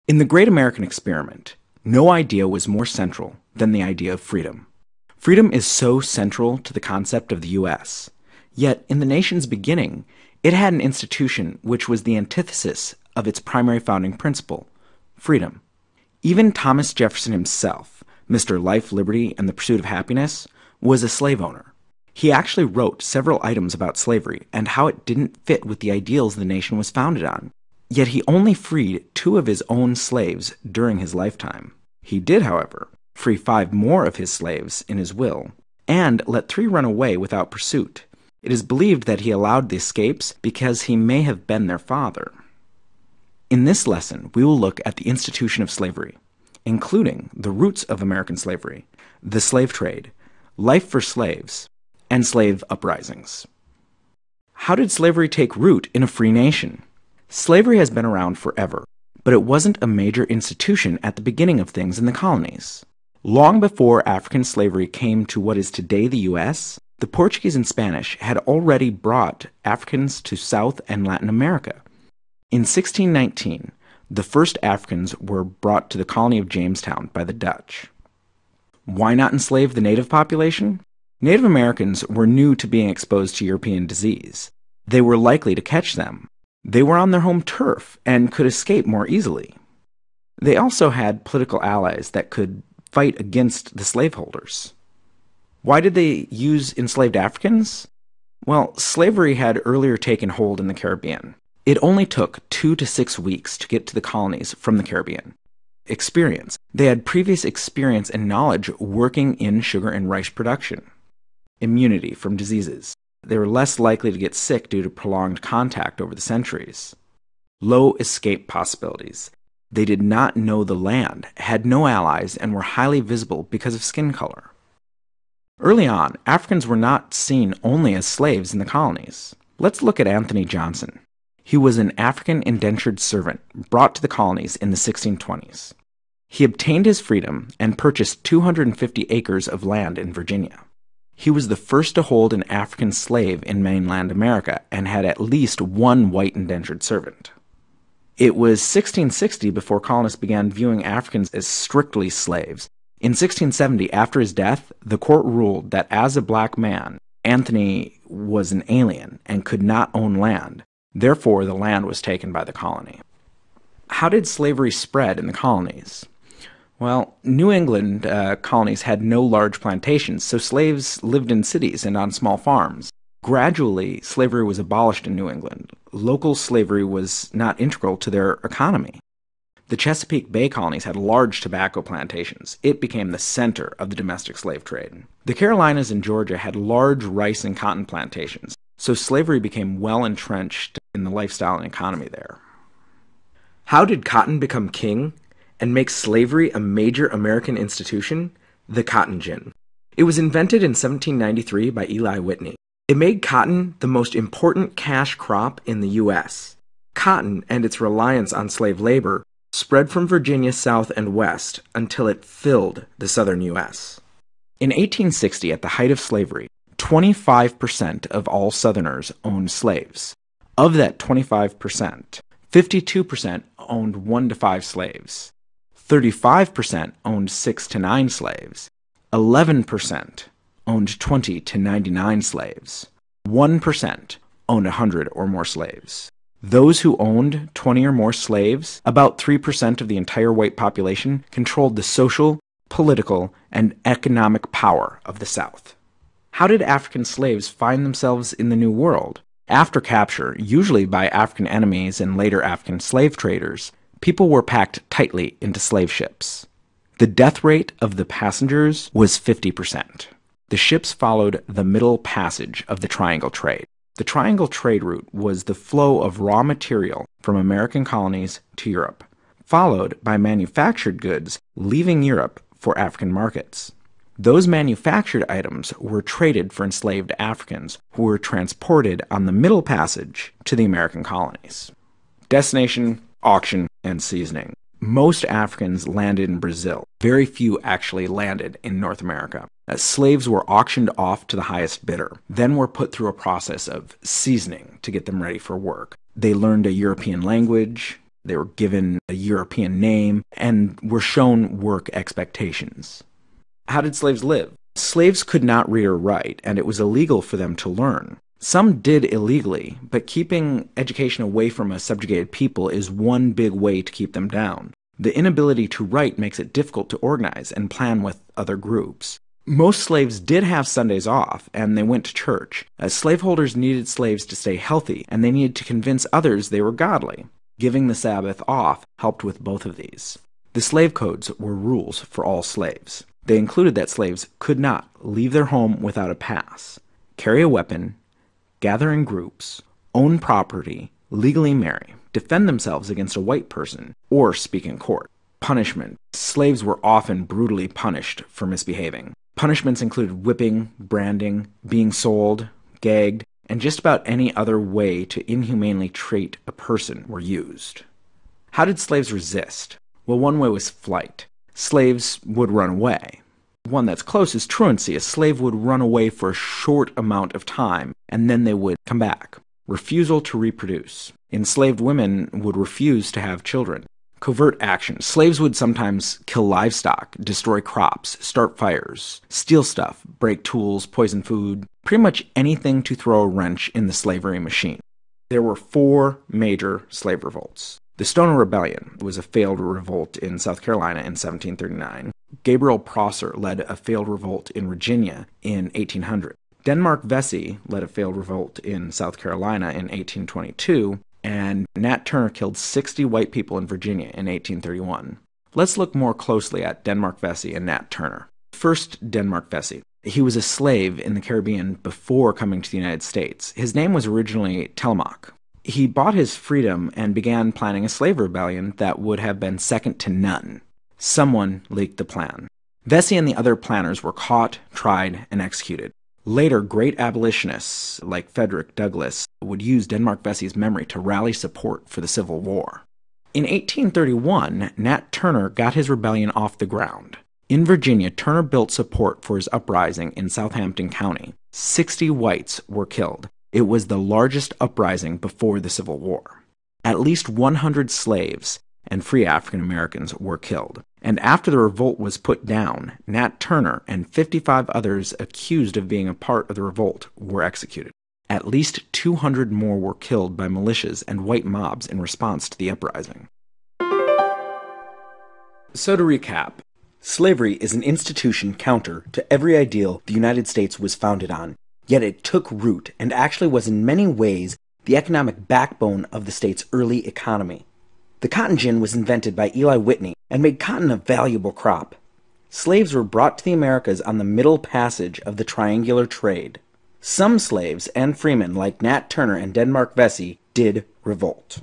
In the Great American Experiment, no idea was more central than the idea of freedom. Freedom is so central to the concept of the U.S., yet in the nation's beginning, it had an institution which was the antithesis of its primary founding principle, freedom. Even Thomas Jefferson himself, Mr. Life, Liberty, and the Pursuit of Happiness, was a slave owner. He actually wrote several items about slavery and how it didn't fit with the ideals the nation was founded on. Yet he only freed 2 of his own slaves during his lifetime. He did, however, free 5 more of his slaves in his will, and let 3 run away without pursuit. It is believed that he allowed the escapes because he may have been their father. In this lesson, we will look at the institution of slavery, including the roots of American slavery, the slave trade, life for slaves, and slave uprisings. How did slavery take root in a free nation? Slavery has been around forever, but it wasn't a major institution at the beginning of things in the colonies. Long before African slavery came to what is today the U.S., the Portuguese and Spanish had already brought Africans to South and Latin America. In 1619, the first Africans were brought to the colony of Jamestown by the Dutch. Why not enslave the native population? Native Americans were new to being exposed to European disease. They were likely to catch them. They were on their home turf and could escape more easily. They also had political allies that could fight against the slaveholders. Why did they use enslaved Africans? Well, slavery had earlier taken hold in the Caribbean. It only took 2 to 6 weeks to get to the colonies from the Caribbean. Experience. They had previous experience and knowledge working in sugar and rice production. Immunity from diseases. They were less likely to get sick due to prolonged contact over the centuries. Low escape possibilities. They did not know the land, had no allies, and were highly visible because of skin color. Early on, Africans were not seen only as slaves in the colonies. Let's look at Anthony Johnson. He was an African indentured servant brought to the colonies in the 1620s. He obtained his freedom and purchased 250 acres of land in Virginia. He was the first to hold an African slave in mainland America and had at least 1 white indentured servant. It was 1660 before colonists began viewing Africans as strictly slaves. In 1670, after his death, the court ruled that as a black man, Anthony was an alien and could not own land. Therefore, the land was taken by the colony. How did slavery spread in the colonies? Well, New England colonies had no large plantations, so slaves lived in cities and on small farms. Gradually, slavery was abolished in New England. Local slavery was not integral to their economy. The Chesapeake Bay colonies had large tobacco plantations. It became the center of the domestic slave trade. The Carolinas and Georgia had large rice and cotton plantations, so slavery became well entrenched in the lifestyle and economy there. How did cotton become king and make slavery a major American institution? The cotton gin. It was invented in 1793 by Eli Whitney. It made cotton the most important cash crop in the U.S. Cotton and its reliance on slave labor spread from Virginia south and west until it filled the southern U.S. In 1860, at the height of slavery, 25% of all Southerners owned slaves. Of that 25%, 52% owned 1 to 5 slaves. 35% owned 6 to 9 slaves. 11% owned 20 to 99 slaves. 1% owned 100 or more slaves. Those who owned 20 or more slaves, about 3% of the entire white population, controlled the social, political, and economic power of the South. How did African slaves find themselves in the New World? After capture, usually by African enemies and later African slave traders, people were packed tightly into slave ships. The death rate of the passengers was 50%. The ships followed the Middle Passage of the Triangle Trade. The Triangle Trade route was the flow of raw material from American colonies to Europe, followed by manufactured goods leaving Europe for African markets. Those manufactured items were traded for enslaved Africans who were transported on the Middle Passage to the American colonies. Destination, auction, and seasoning. Most Africans landed in Brazil. Very few actually landed in North America. Slaves were auctioned off to the highest bidder, then were put through a process of seasoning to get them ready for work. They learned a European language. They were given a European name and were shown work expectations. How did slaves live? Slaves could not read or write, and it was illegal for them to learn. Some did illegally, but keeping education away from a subjugated people is one big way to keep them down. The inability to write makes it difficult to organize and plan with other groups. Most slaves did have Sundays off, and they went to church, as slaveholders needed slaves to stay healthy, and they needed to convince others they were godly. Giving the Sabbath off helped with both of these. The slave codes were rules for all slaves. They included that slaves could not leave their home without a pass, carry a weapon, gather in groups, own property, legally marry, defend themselves against a white person, or speak in court. Punishment. Slaves were often brutally punished for misbehaving. Punishments included whipping, branding, being sold, gagged, and just about any other way to inhumanely treat a person were used. How did slaves resist? Well, one way was flight. Slaves would run away. One that's close is truancy. A slave would run away for a short amount of time, and then they would come back. Refusal to reproduce. Enslaved women would refuse to have children. Covert action. Slaves would sometimes kill livestock, destroy crops, start fires, steal stuff, break tools, poison food, pretty much anything to throw a wrench in the slavery machine. There were 4 major slave revolts. The Stoner Rebellion was a failed revolt in South Carolina in 1739. Gabriel Prosser led a failed revolt in Virginia in 1800. Denmark Vesey led a failed revolt in South Carolina in 1822. And Nat Turner killed 60 white people in Virginia in 1831. Let's look more closely at Denmark Vesey and Nat Turner. First, Denmark Vesey. He was a slave in the Caribbean before coming to the United States. His name was originally Telemaque. He bought his freedom and began planning a slave rebellion that would have been second to none. Someone leaked the plan. Vesey and the other planners were caught, tried, and executed. Later, great abolitionists like Frederick Douglass would use Denmark Vesey's memory to rally support for the Civil War. In 1831, Nat Turner got his rebellion off the ground. In Virginia, Turner built support for his uprising in Southampton County. 60 whites were killed. It was the largest uprising before the Civil War. At least 100 slaves and free African Americans were killed. And after the revolt was put down, Nat Turner and 55 others accused of being a part of the revolt were executed. At least 200 more were killed by militias and white mobs in response to the uprising. So to recap, slavery is an institution counter to every ideal the United States was founded on, yet it took root and actually was in many ways the economic backbone of the state's early economy. The cotton gin was invented by Eli Whitney and made cotton a valuable crop. Slaves were brought to the Americas on the Middle Passage of the triangular trade. Some slaves and freemen like Nat Turner and Denmark Vesey did revolt.